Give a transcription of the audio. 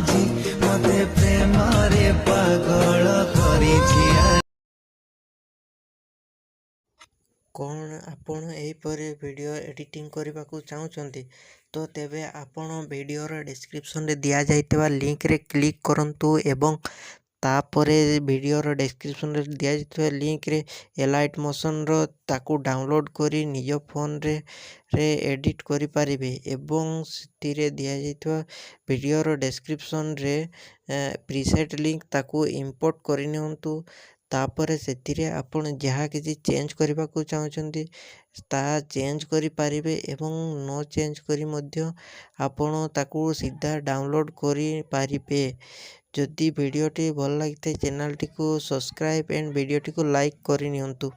ବୁଝି ମତେ ପ୍ରେମରେ ପାଗଳ କରିଛି। କ'ଣ ଆପଣ ଏହିପରି ଭିଡ଼ିଓ ଏଡ଼ିଟିଂ କରିବାକୁ ଚାହୁଁଛନ୍ତି? ତ ତେବେ ଆପଣ ଭିଡ଼ିଓର ଡେସ୍କ୍ରିପସନ୍ରେ ଦିଆଯାଇଥିବା ଲିଙ୍କରେ କ୍ଲିକ୍ କରନ୍ତୁ ଏବଂ ତାପରେ ଭିଡ଼ିଓର ଡେସ୍କ୍ରିପସନ୍ରେ ଦିଆଯାଇଥିବା ଲିଙ୍କରେ ଏଲାଇଟ୍ ମୋସନ୍ର ତାକୁ ଡାଉନଲୋଡ଼୍ କରି ନିଜ ଫୋନ୍ରେ ଏଡ଼ିଟ୍ କରିପାରିବେ ଏବଂ ସେଥିରେ ଦିଆଯାଇଥିବା ଭିଡ଼ିଓର ଡେସ୍କ୍ରିପସନ୍ରେ ପ୍ରିସେଟ୍ ଲିଙ୍କ ତାକୁ ଇମ୍ପୋର୍ଟ କରିନିଅନ୍ତୁ। ତାପରେ ସେଥିରେ ଆପଣ ଯାହା କିଛି ଚେଞ୍ଜ କରିବାକୁ ଚାହୁଁଛନ୍ତି ତାହା ଚେଞ୍ଜ କରିପାରିବେ ଏବଂ ନ ଚେଞ୍ଜ କରି ମଧ୍ୟ ଆପଣ ତାକୁ ସିଧା ଡାଉନଲୋଡ଼୍ କରିପାରିବେ। ଯଦି ଭିଡ଼ିଓଟି ଭଲ ଲାଗିଥାଏ ଚ୍ୟାନେଲଟିକୁ ସବସ୍କ୍ରାଇବ୍ ଆଣ୍ଡ ଭିଡ଼ିଓଟିକୁ ଲାଇକ୍ କରିନିଅନ୍ତୁ।